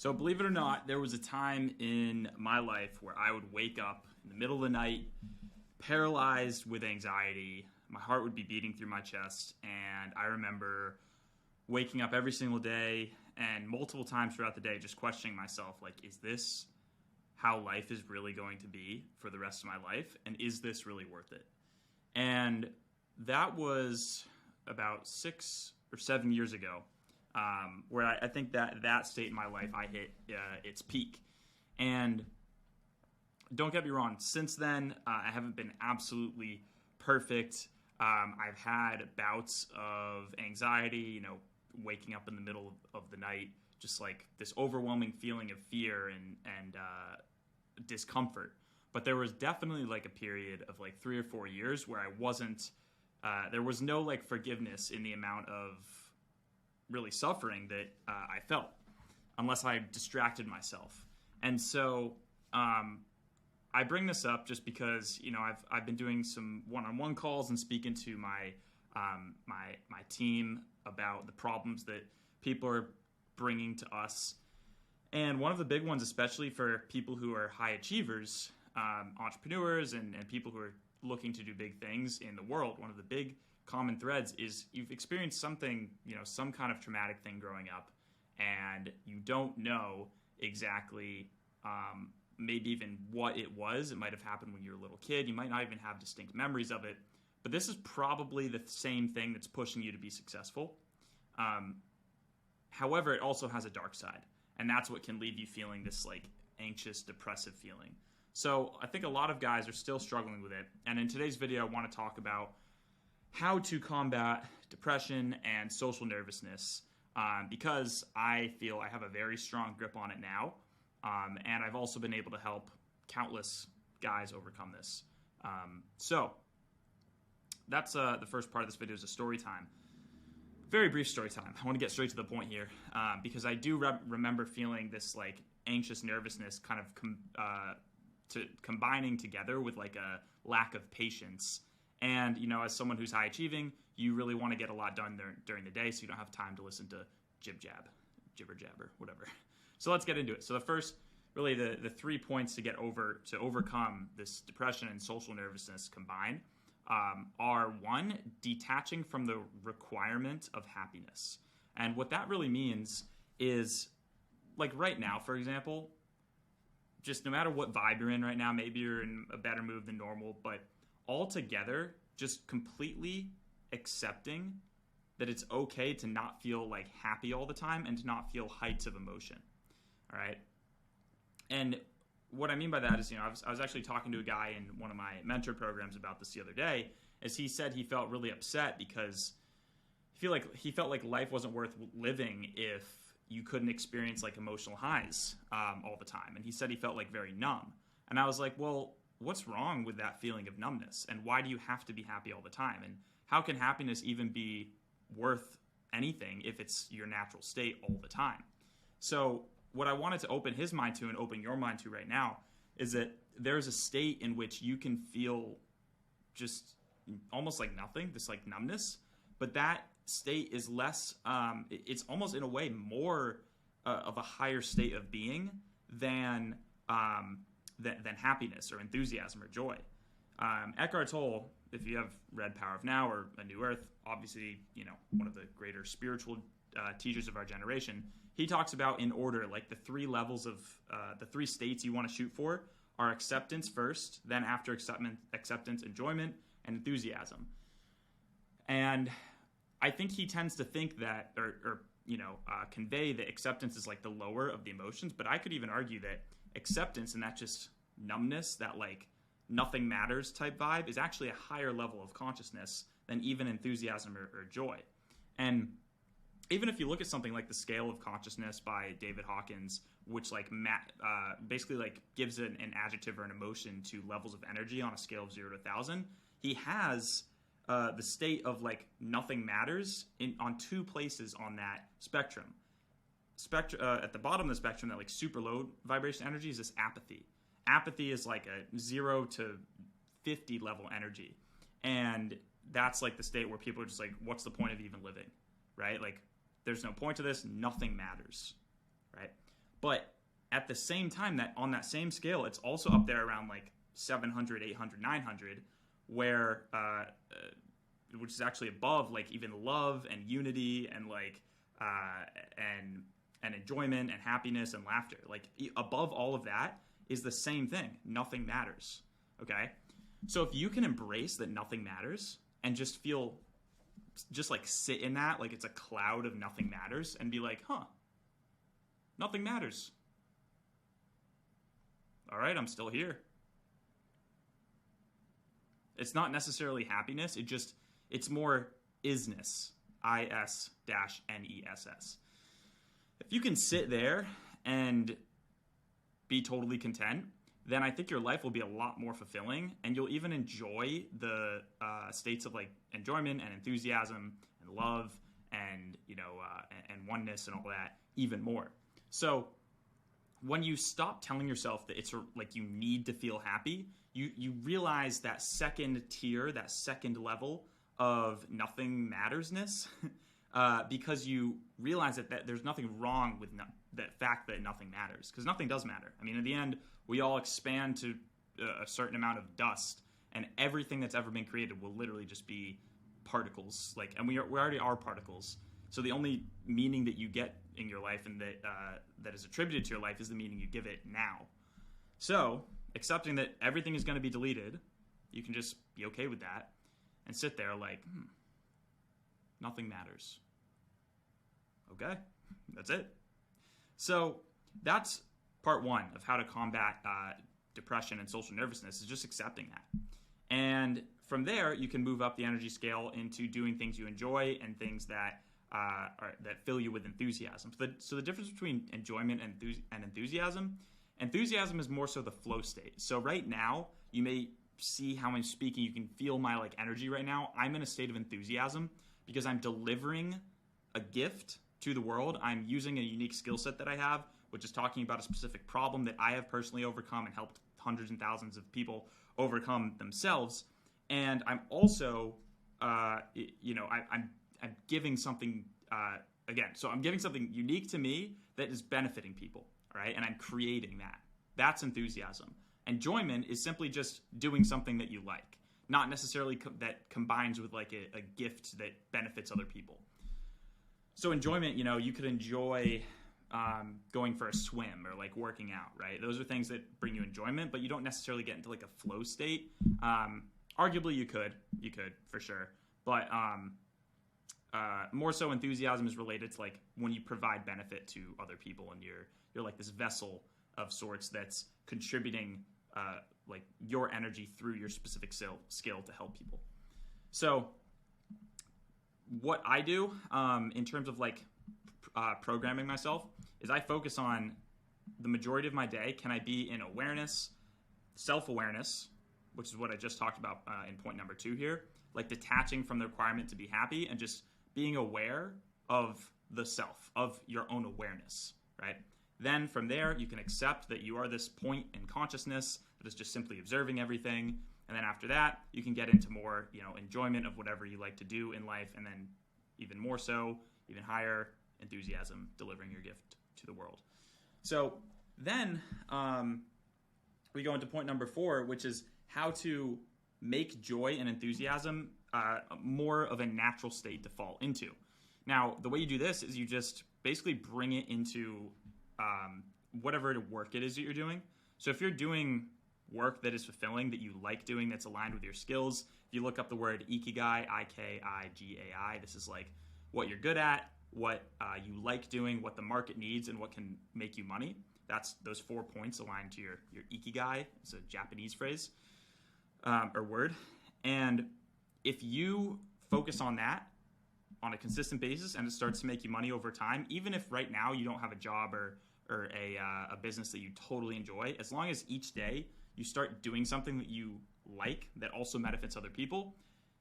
So, believe it or not, there was a time in my life where I would wake up in the middle of the night, paralyzed with anxiety. My heart would be beating through my chest, and I remember waking up every single day and multiple times throughout the day just questioning myself, like, is this how life is really going to be for the rest of my life? And is this really worth it? And that was about 6 or 7 years ago, where I think that state in my life, I hit its peak. And don't get me wrong, since then, I haven't been absolutely perfect. I've had bouts of anxiety, waking up in the middle of the night, just like this overwhelming feeling of fear and discomfort. But there was definitely like a period of like 3 or 4 years where I wasn't, there was no like forgiveness in the amount of really suffering that I felt, unless I distracted myself. And so I bring this up just because I've been doing some one-on-one calls and speaking to my team about the problems that people are bringing to us. And one of the big ones, especially for people who are high achievers, entrepreneurs, and people who are looking to do big things in the world, one of the big common threads is you've experienced something, some kind of traumatic thing growing up, and you don't know exactly maybe even what it was. It might have happened when you were a little kid. You might not even have distinct memories of it. But this is probably the same thing that's pushing you to be successful. However, it also has a dark side. And that's what can leave you feeling this like anxious, depressive feeling. So I think a lot of guys are still struggling with it. And in today's video, I want to talk about how to combat depression and social nervousness, because I feel I have a very strong grip on it now. And I've also been able to help countless guys overcome this. So that's the first part of this video, is a story time. Very brief story time. I want to get straight to the point here, because I do remember feeling this like anxious nervousness kind of combining together with like a lack of patience. And, as someone who's high achieving, you really want to get a lot done during the day, so you don't have time to listen to jibber jabber, whatever. So let's get into it. So the first, really the 3 points to overcome this depression and social nervousness combined are: 1, detaching from the requirement of happiness. And what that really means is, like right now, for example, just no matter what vibe you're in right now, maybe you're in a better mood than normal, but altogether, just completely accepting that it's okay to not feel like happy all the time and to not feel heights of emotion. All right. And what I mean by that is, I was actually talking to a guy in one of my mentor programs about this the other day, as he said he felt really upset because he felt like life wasn't worth living if you couldn't experience like emotional highs all the time. And he said he felt like very numb. And I was like, well, what's wrong with that feeling of numbness? And why do you have to be happy all the time? And how can happiness even be worth anything if it's your natural state all the time? So what I wanted to open his mind to and open your mind to right now is that there's a state in which you can feel just almost like nothing, this like numbness, but that state is less, it's almost in a way more of a higher state of being than happiness or enthusiasm or joy. Eckhart Tolle, if you have read Power of Now or A New Earth, obviously, one of the greater spiritual teachers of our generation, he talks about in order, like the 3 levels of the 3 states you want to shoot for are acceptance first, then after acceptance, enjoyment, and enthusiasm. And I think he tends to think that, or convey that acceptance is like the lower of the emotions, but I could even argue that acceptance and that just numbness, that like nothing matters type vibe, is actually a higher level of consciousness than even enthusiasm or joy. And even if you look at something like the Scale of Consciousness by David Hawkins, which like basically like gives an adjective or an emotion to levels of energy on a scale of 0 to 1,000, he has the state of like nothing matters on 2 places on that spectrum. At the bottom of the spectrum, that like super low vibration energy is this apathy. Apathy is like a 0 to 50 level energy, and that's like the state where people are just like, what's the point of even living, right? Like, there's no point to this. Nothing matters, right? But at the same time, that on that same scale, it's also up there around like 700, 800, 900, where which is actually above like even love and unity and like and enjoyment and happiness and laughter. Like above all of that is the same thing. Nothing matters. Okay? So if you can embrace that nothing matters and just feel, just like sit in that, like it's a cloud of nothing matters, and be like, huh, nothing matters. All right, I'm still here. It's not necessarily happiness. It's more isness. IS-NESS. If you can sit there and be totally content, then I think your life will be a lot more fulfilling, and you'll even enjoy the states of like enjoyment and enthusiasm and love and and oneness and all that even more. So when you stop telling yourself that it's like you need to feel happy, you realize that second tier, that second level of nothing mattersness, because you realize that there's nothing wrong with that fact that nothing matters, because nothing does matter. I mean, in the end, we all expand to a certain amount of dust, and everything that's ever been created will literally just be particles. Like, and we already are particles. So the only meaning that you get in your life and that is attributed to your life is the meaning you give it now. So accepting that everything is going to be deleted, you can just be okay with that and sit there like, nothing matters. Okay, that's it. So that's part one of how to combat depression and social nervousness, is just accepting that. And from there, you can move up the energy scale into doing things you enjoy and things that that fill you with enthusiasm. So the difference between enjoyment and enthusiasm is more so the flow state. So right now, you may see how I'm speaking. You can feel my like energy right now. I'm in a state of enthusiasm because I'm delivering a gift to the world. I'm using a unique skill set that I have, which is talking about a specific problem that I have personally overcome and helped hundreds and thousands of people overcome themselves. And I'm also, I'm giving something, again, so I'm giving something unique to me that is benefiting people, right? And I'm creating that. That's enthusiasm. Enjoyment is simply just doing something that you like, not necessarily that combines with like a gift that benefits other people. So enjoyment, you could enjoy going for a swim or like working out, right? Those are things that bring you enjoyment, but you don't necessarily get into like a flow state. Arguably you could for sure. But more so enthusiasm is related to like when you provide benefit to other people, and you're like this vessel of sorts that's contributing like your energy through your specific skill to help people. So what I do in terms of like programming myself is I focus on the majority of my day. Can I be in awareness, self-awareness, which is what I just talked about in point number 2 here, like detaching from the requirement to be happy and just being aware of the self, of your own awareness, right? Then from there, you can accept that you are this point in consciousness that is just simply observing everything. And then after that, you can get into more, enjoyment of whatever you like to do in life. And then even more so, even higher enthusiasm, delivering your gift to the world. So then we go into point number 4, which is how to make joy and enthusiasm more of a natural state to fall into. Now, the way you do this is you just basically bring it into whatever work it is that you're doing. So if you're doing work that is fulfilling, that you like doing, that's aligned with your skills, if you look up the word ikigai, I-K-I-G-A-I, this is like what you're good at, what you like doing, what the market needs, and what can make you money. That's those 4 points aligned to your ikigai. It's a Japanese phrase or word. And if you focus on that on a consistent basis and it starts to make you money over time, even if right now you don't have a job or a business that you totally enjoy, as long as each day you start doing something that you like that also benefits other people,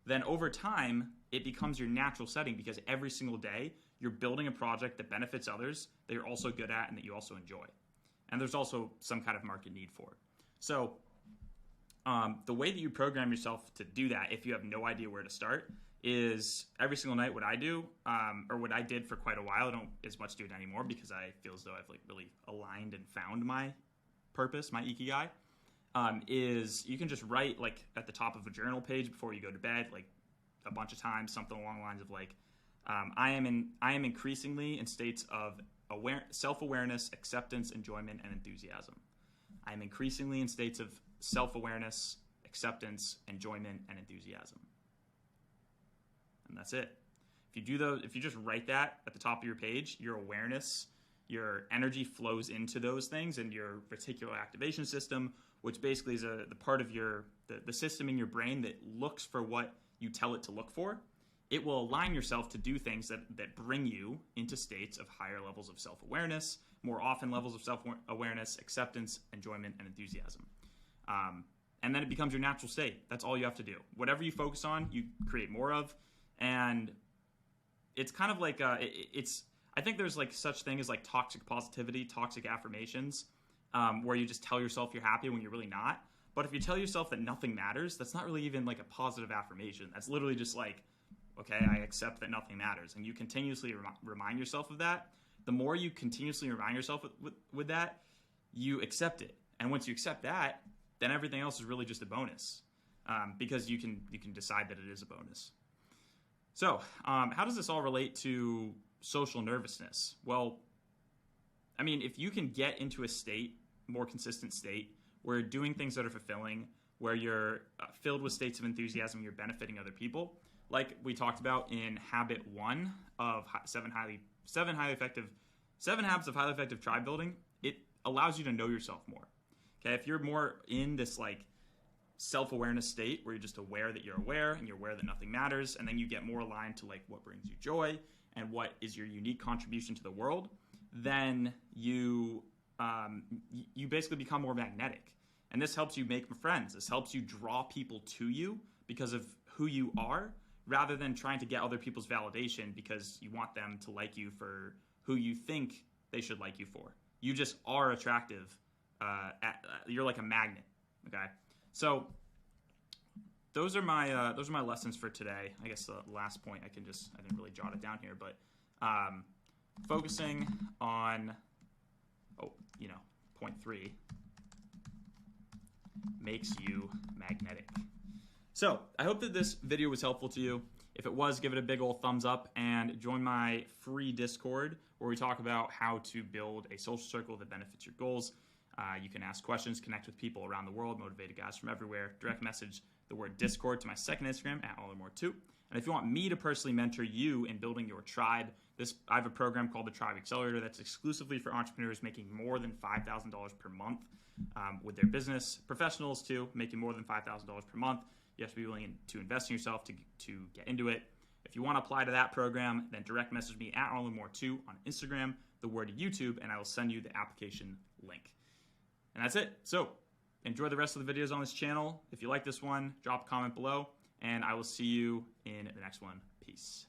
then over time it becomes your natural setting, because every single day you're building a project that benefits others, that you're also good at and that you also enjoy. And there's also some kind of market need for it. So the way that you program yourself to do that, if you have no idea where to start, is every single night what I do, or what I did for quite a while. I don't as much do it anymore because I feel as though I've like really aligned and found my purpose, my ikigai, is you can just write like at the top of a journal page before you go to bed, like a bunch of times, something along the lines of like, I am increasingly in states of self-awareness, acceptance, enjoyment, and enthusiasm. I am increasingly in states of self-awareness, acceptance, enjoyment, and enthusiasm. And that's it. If you do those, if you just write that at the top of your page, your awareness, your energy flows into those things, and your reticular activation system, which basically is the part of the system in your brain that looks for what you tell it to look for, it will align yourself to do things that bring you into states of higher levels of self-awareness, more often levels of self-awareness, acceptance, enjoyment, and enthusiasm. And then it becomes your natural state. That's all you have to do. Whatever you focus on, you create more of. And it's kind of like, I think there's like such thing as like toxic positivity, toxic affirmations, where you just tell yourself you're happy when you're really not. But if you tell yourself that nothing matters, that's not really even like a positive affirmation. That's literally just like, okay, I accept that nothing matters. And you continuously remind yourself of that. The more you continuously remind yourself with that, you accept it. And once you accept that, then everything else is really just a bonus, because you can decide that it is a bonus. So how does this all relate to social nervousness? Well, I mean, if you can get into a state, more consistent state, where you're doing things that are fulfilling, where you're filled with states of enthusiasm, you're benefiting other people, like we talked about in habit 1 of 7 habits of highly effective tribe building, it allows you to know yourself more. Okay, if you're more in this like self-awareness state where you're just aware that you're aware and you're aware that nothing matters, and then you get more aligned to like what brings you joy and what is your unique contribution to the world, then you basically become more magnetic. And this helps you make friends. This helps you draw people to you because of who you are, rather than trying to get other people's validation because you want them to like you for who you think they should like you for. You just are attractive. You're like a magnet. Okay, so those are my lessons for today. I guess the last point I didn't really jot it down here, but focusing on point 3 makes you magnetic. So I hope that this video was helpful to you. If it was, give it a big old thumbs up and join my free Discord where we talk about how to build a social circle that benefits your goals. You can ask questions, connect with people around the world, motivated guys from everywhere. Direct message the word Discord to my second Instagram @allormore2. And if you want me to personally mentor you in building your tribe, I have a program called the Tribe Accelerator that's exclusively for entrepreneurs making more than $5,000 per month with their business. Professionals too, making more than $5,000 per month. You have to be willing to invest in yourself to get into it. If you want to apply to that program, then direct message me @allormore2 on Instagram, the word YouTube, and I will send you the application link. And that's it. So enjoy the rest of the videos on this channel. If you like this one, drop a comment below, and I will see you in the next one. Peace.